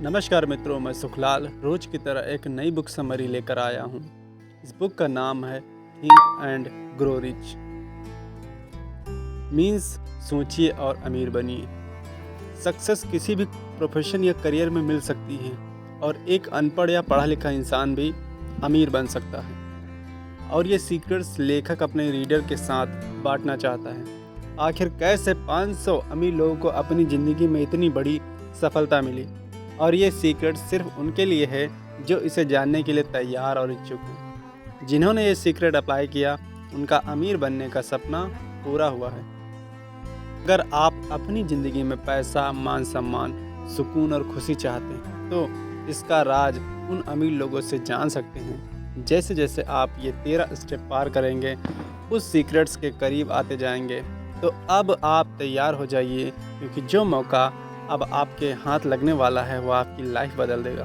नमस्कार मित्रों, मैं सुखलाल रोज की तरह एक नई बुक समरी लेकर आया हूँ। इस बुक का नाम है think and grow rich. Means सोचिए और अमीर बनिए। सक्सेस किसी भी प्रोफेशन या करियर में मिल सकती है और एक अनपढ़ या पढ़ा लिखा इंसान भी अमीर बन सकता है। और ये सीक्रेट्स लेखक अपने रीडर के साथ बांटना चाहता है। आखिर कैसे 500 अमीर लोगों को अपनी ज़िंदगी में इतनी बड़ी सफलता मिली, और ये सीक्रेट सिर्फ उनके लिए है जो इसे जानने के लिए तैयार और इच्छुक हैं। जिन्होंने ये सीक्रेट अप्लाई किया, उनका अमीर बनने का सपना पूरा हुआ है। अगर आप अपनी ज़िंदगी में पैसा, मान सम्मान, सुकून और खुशी चाहते हैं तो इसका राज उन अमीर लोगों से जान सकते हैं। जैसे जैसे आप ये 13 स्टेप पार करेंगे, उस सीक्रेट्स के करीब आते जाएंगे। तो अब आप तैयार हो जाइए, क्योंकि जो मौका अब आपके हाथ लगने वाला है वो आपकी लाइफ बदल देगा।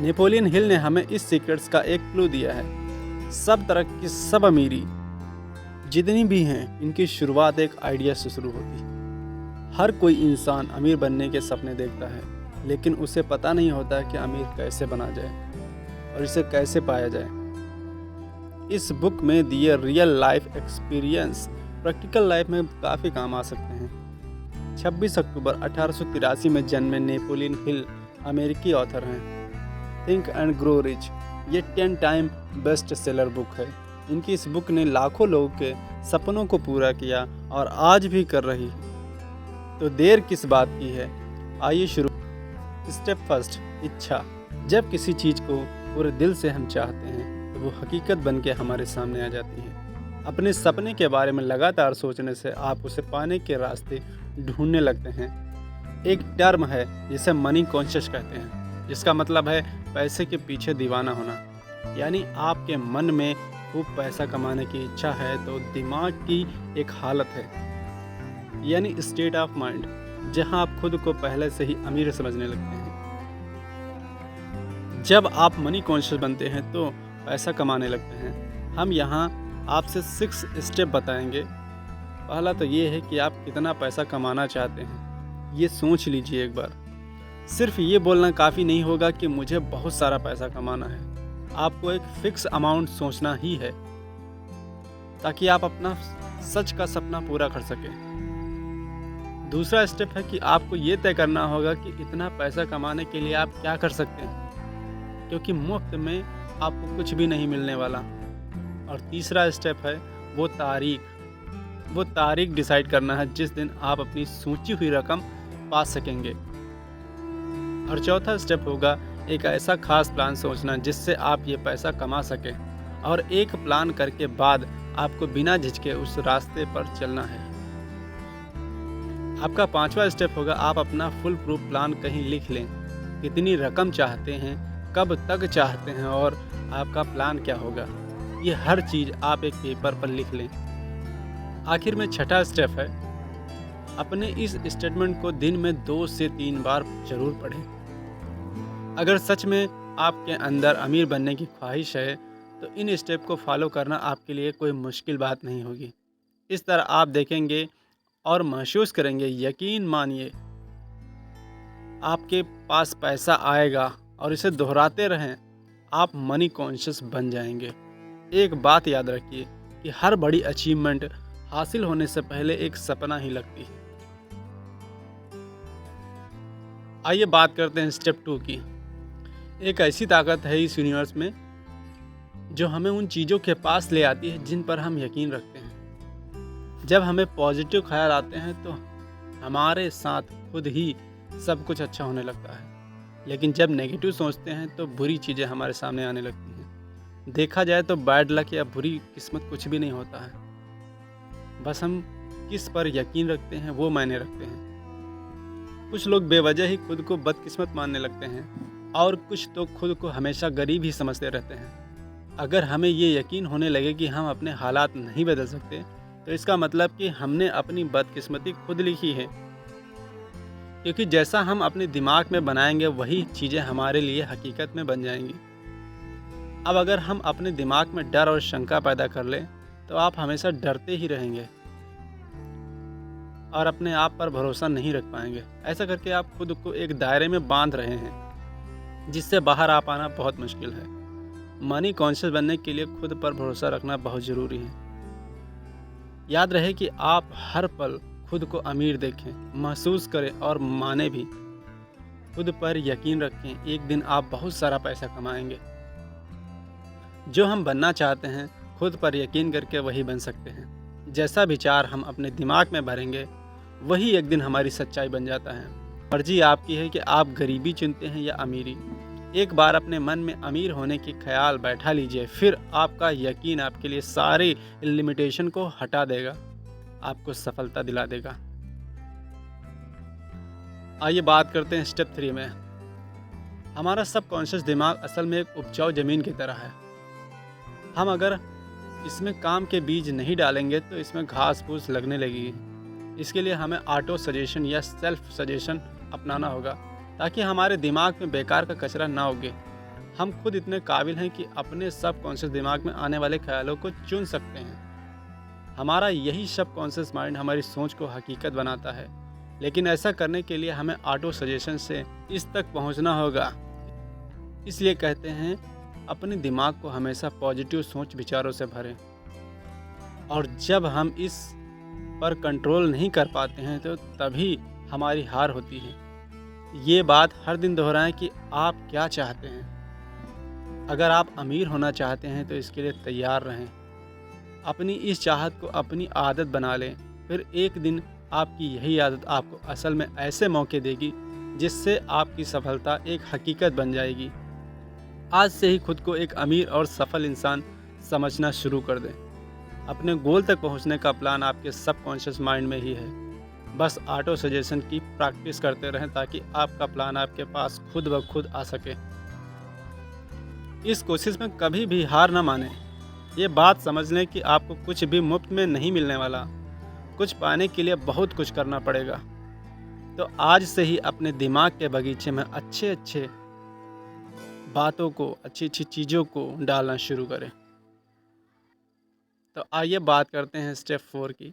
नेपोलियन हिल ने हमें इस सीक्रेट्स का एक क्लू दिया है। सब तरह की सब अमीरी जितनी भी हैं, इनकी शुरुआत एक आइडिया से शुरू होती है। हर कोई इंसान अमीर बनने के सपने देखता है, लेकिन उसे पता नहीं होता कि अमीर कैसे बना जाए और इसे कैसे पाया जाए। इस बुक में दिए real life experience practical life में काफ़ी काम आ सकते हैं। 26 अक्टूबर 1883 में जन्मे नेपोलियन हिल अमेरिकी ऑथर हैं। थिंक एंड ग्रो रिच ये 10 टाइम बेस्ट सेलर बुक है। इनकी इस बुक ने लाखों लोगों के सपनों को पूरा किया और आज भी कर रही है। तो देर किस बात की है, आइए शुरू। स्टेप फर्स्ट, इच्छा। जब किसी चीज़ को पूरे दिल से हम चाहते हैं तो वो हकीकत बन के हमारे सामने आ जाती है। अपने सपने के बारे में लगातार सोचने से आप उसे पाने के रास्ते ढूंढने लगते हैं। एक टर्म है जिसे मनी कॉन्शियस कहते हैं, जिसका मतलब है पैसे के पीछे दीवाना होना। यानी आपके मन में खूब पैसा कमाने की इच्छा है तो दिमाग की एक हालत है, यानी स्टेट ऑफ माइंड, जहां आप खुद को पहले से ही अमीर समझने लगते हैं। जब आप मनी कॉन्शियस बनते हैं तो पैसा कमाने लगते हैं। हम यहाँ आपसे 6 स्टेप बताएंगे। पहला तो ये है कि आप कितना पैसा कमाना चाहते हैं, ये सोच लीजिए एक बार। सिर्फ ये बोलना काफ़ी नहीं होगा कि मुझे बहुत सारा पैसा कमाना है। आपको एक फिक्स अमाउंट सोचना ही है, ताकि आप अपना सच का सपना पूरा कर सकें। दूसरा स्टेप है कि आपको ये तय करना होगा कि इतना पैसा कमाने के लिए आप क्या कर सकते हैं, क्योंकि मुफ्त में आपको कुछ भी नहीं मिलने वाला। और तीसरा स्टेप है वो तारीख डिसाइड करना है जिस दिन आप अपनी सोची हुई रकम पा सकेंगे। और चौथा स्टेप होगा एक ऐसा खास प्लान सोचना जिससे आप ये पैसा कमा सकें। और एक प्लान करके बाद आपको बिना झिझके उस रास्ते पर चलना है। आपका पांचवा स्टेप होगा आप अपना फुल प्रूफ प्लान कहीं लिख लें। कितनी रकम चाहते हैं, कब तक चाहते हैं और आपका प्लान क्या होगा, ये हर चीज़ आप एक पेपर पर लिख लें। आखिर में छठा स्टेप है अपने इस स्टेटमेंट को दिन में 2 से 3 बार जरूर पढ़ें। अगर सच में आपके अंदर अमीर बनने की ख्वाहिश है तो इन स्टेप को फॉलो करना आपके लिए कोई मुश्किल बात नहीं होगी। इस तरह आप देखेंगे और महसूस करेंगे, यकीन मानिए आपके पास पैसा आएगा। और इसे दोहराते रहें, आप मनी कॉन्शियस बन जाएंगे। एक बात याद रखिए कि हर बड़ी अचीवमेंट हासिल होने से पहले एक सपना ही लगती है। आइए बात करते हैं स्टेप 2 की। एक ऐसी ताकत है इस यूनिवर्स में जो हमें उन चीज़ों के पास ले आती है जिन पर हम यकीन रखते हैं। जब हमें पॉजिटिव ख्याल आते हैं तो हमारे साथ खुद ही सब कुछ अच्छा होने लगता है, लेकिन जब नेगेटिव सोचते हैं तो बुरी चीज़ें हमारे सामने आने लगती हैं। देखा जाए तो बैड लक या बुरी किस्मत कुछ भी नहीं होता है, बस हम किस पर यकीन रखते हैं वो मायने रखते हैं। कुछ लोग बेवजह ही खुद को बदकिस्मत मानने लगते हैं और कुछ तो खुद को हमेशा गरीब ही समझते रहते हैं। अगर हमें ये यकीन होने लगे कि हम अपने हालात नहीं बदल सकते, तो इसका मतलब कि हमने अपनी बदकिस्मती खुद लिखी है, क्योंकि जैसा हम अपने दिमाग में बनाएंगे वही चीज़ें हमारे लिए हकीकत में बन जाएंगी। अब अगर हम अपने दिमाग में डर और शंका पैदा कर लें तो आप हमेशा डरते ही रहेंगे। और अपने आप पर भरोसा नहीं रख पाएंगे। ऐसा करके आप खुद को एक दायरे में बांध रहे हैं जिससे बाहर आ पाना बहुत मुश्किल है। मनी कॉन्शियस बनने के लिए खुद पर भरोसा रखना बहुत ज़रूरी है। याद रहे कि आप हर पल खुद को अमीर देखें, महसूस करें और माने भी। खुद पर यकीन रखें, एक दिन आप बहुत सारा पैसा कमाएंगे। जो हम बनना चाहते हैं, खुद पर यकीन करके वही बन सकते हैं। जैसा विचार हम अपने दिमाग में भरेंगे, वही एक दिन हमारी सच्चाई बन जाता है। मर्जी आपकी है कि आप गरीबी चुनते हैं या अमीरी। एक बार अपने मन में अमीर होने की ख्याल बैठा लीजिए, फिर आपका यकीन आपके लिए सारी लिमिटेशन को हटा देगा, आपको सफलता दिला देगा। आइए बात करते हैं स्टेप 3 में। हमारा सबकॉन्शियस दिमाग असल में एक उपजाऊ ज़मीन की तरह है। हम अगर इसमें काम के बीज नहीं डालेंगे तो इसमें घास फूस लगने लगेगी। इसके लिए हमें ऑटो सजेशन या सेल्फ सजेशन अपनाना होगा ताकि हमारे दिमाग में बेकार का कचरा ना उगे। हम खुद इतने काबिल हैं कि अपने सबकॉन्शियस दिमाग में आने वाले ख्यालों को चुन सकते हैं। हमारा यही सबकॉन्शियस माइंड हमारी सोच को हकीकत बनाता है, लेकिन ऐसा करने के लिए हमें ऑटो सजेशन से इस तक पहुंचना होगा। इसलिए कहते हैं अपने दिमाग को हमेशा पॉजिटिव सोच विचारों से भरें, और जब हम इस पर कंट्रोल नहीं कर पाते हैं तो तभी हमारी हार होती है। ये बात हर दिन दोहराएं कि आप क्या चाहते हैं। अगर आप अमीर होना चाहते हैं तो इसके लिए तैयार रहें। अपनी इस चाहत को अपनी आदत बना लें, फिर एक दिन आपकी यही आदत आपको असल में ऐसे मौके देगी जिससे आपकी सफलता एक हकीकत बन जाएगी। आज से ही खुद को एक अमीर और सफल इंसान समझना शुरू कर दें। अपने गोल तक पहुंचने का प्लान आपके सबकॉन्शियस माइंड में ही है। बस ऑटो सजेशन की प्रैक्टिस करते रहें ताकि आपका प्लान आपके पास खुद ब खुद आ सके। इस कोशिश में कभी भी हार न मानें। ये बात समझ लें कि आपको कुछ भी मुफ्त में नहीं मिलने वाला। कुछ पाने के लिए बहुत कुछ करना पड़ेगा। तो आज से ही अपने दिमाग के बगीचे में अच्छे बातों को, अच्छी चीज़ों को डालना शुरू करें। तो आइए बात करते हैं स्टेप 4 की।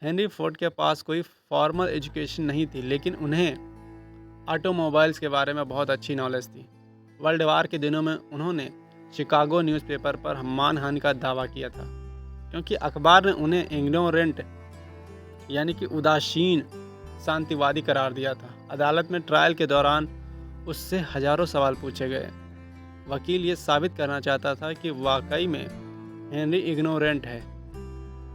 हेनरी फोर्ड के पास कोई फॉर्मल एजुकेशन नहीं थी, लेकिन उन्हें ऑटोमोबाइल्स के बारे में बहुत अच्छी नॉलेज थी। वर्ल्ड वार के दिनों में उन्होंने शिकागो न्यूज़पेपर पर मानहानि का दावा किया था, क्योंकि अखबार ने उन्हें इग्नोरेंट यानी कि उदासीन शांतिवादी करार दिया था। अदालत में ट्रायल के दौरान उससे हजारों सवाल पूछे गए। वकील ये साबित करना चाहता था कि वाकई में हेनरी इग्नोरेंट है।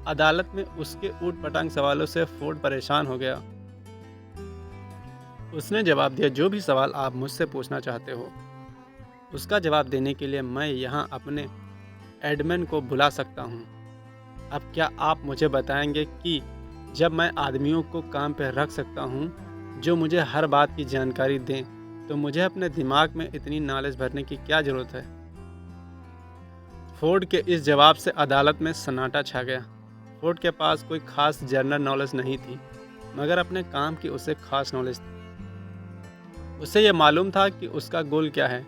अदालत में उसके ऊट पटांग सवालों से फोर्ड परेशान हो गया। उसने जवाब दिया, जो भी सवाल आप मुझसे पूछना चाहते हो उसका जवाब देने के लिए मैं यहाँ अपने एडमिन को बुला सकता हूँ। अब क्या आप मुझे बताएंगे कि जब मैं आदमियों को काम पर रख सकता हूँ जो मुझे हर बात की जानकारी दें, तो मुझे अपने दिमाग में इतनी नॉलेज भरने की क्या ज़रूरत है। फोर्ड के इस जवाब से अदालत में सन्नाटा छा गया। फोर्ड के पास कोई खास जनरल नॉलेज नहीं थी, मगर अपने काम की उसे खास नॉलेज थी। उसे यह मालूम था कि उसका गोल क्या है।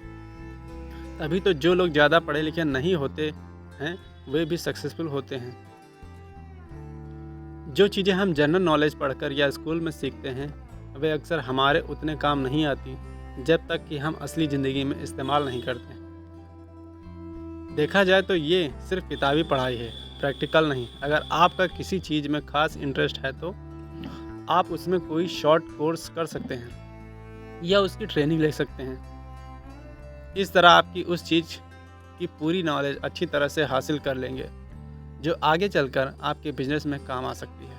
तभी तो जो लोग ज़्यादा पढ़े लिखे नहीं होते हैं वे भी सक्सेसफुल होते हैं। जो चीज़ें हम जनरल नॉलेज पढ़कर या स्कूल में सीखते हैं वे अक्सर हमारे उतने काम नहीं आती जब तक कि हम असली ज़िंदगी में इस्तेमाल नहीं करते। देखा जाए तो ये सिर्फ किताबी पढ़ाई है, प्रैक्टिकल नहीं। अगर आपका किसी चीज़ में खास इंटरेस्ट है तो आप उसमें कोई शॉर्ट कोर्स कर सकते हैं या उसकी ट्रेनिंग ले सकते हैं। इस तरह आपकी उस चीज़ की पूरी नॉलेज अच्छी तरह से हासिल कर लेंगे जो आगे चलकर आपके बिजनेस में काम आ सकती है।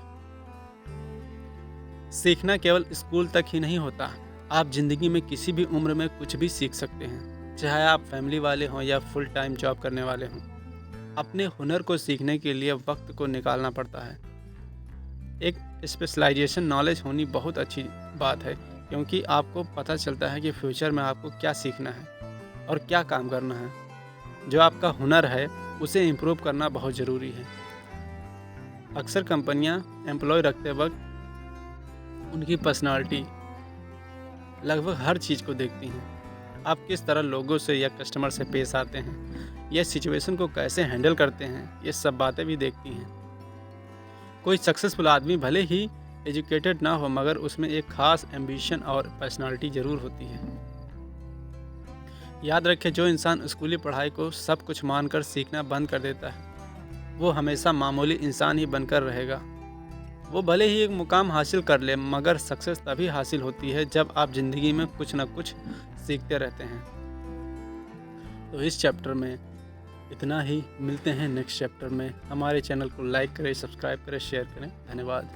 सीखना केवल स्कूल तक ही नहीं होता। आप ज़िंदगी में किसी भी उम्र में कुछ भी सीख सकते हैं, चाहे आप फैमिली वाले हों या फुल टाइम जॉब करने वाले हों। अपने हुनर को सीखने के लिए वक्त को निकालना पड़ता है। एक स्पेशलाइजेशन नॉलेज होनी बहुत अच्छी बात है, क्योंकि आपको पता चलता है कि फ्यूचर में आपको क्या सीखना है और क्या काम करना है। जो आपका हुनर है उसे इम्प्रूव करना बहुत ज़रूरी है। अक्सर कंपनियां एम्प्लॉय रखते वक्त उनकी पर्सनालिटी लगभग हर चीज़ को देखती हैं। आप किस तरह लोगों से या कस्टमर से पेश आते हैं या सिचुएशन को कैसे हैंडल करते हैं, ये सब बातें भी देखती हैं। कोई सक्सेसफुल आदमी भले ही एजुकेटेड ना हो मगर उसमें एक ख़ास एम्बिशन और पर्सनालिटी ज़रूर होती है। याद रखें, जो इंसान स्कूली पढ़ाई को सब कुछ मानकर सीखना बंद कर देता है वो हमेशा मामूली इंसान ही बनकर रहेगा। वो भले ही एक मुकाम हासिल कर ले मगर सक्सेस तभी हासिल होती है जब आप ज़िंदगी में कुछ न कुछ सीखते रहते हैं। तो इस चैप्टर में इतना ही, मिलते हैं नेक्स्ट चैप्टर में। हमारे चैनल को लाइक करें, सब्सक्राइब करें, शेयर करें। धन्यवाद।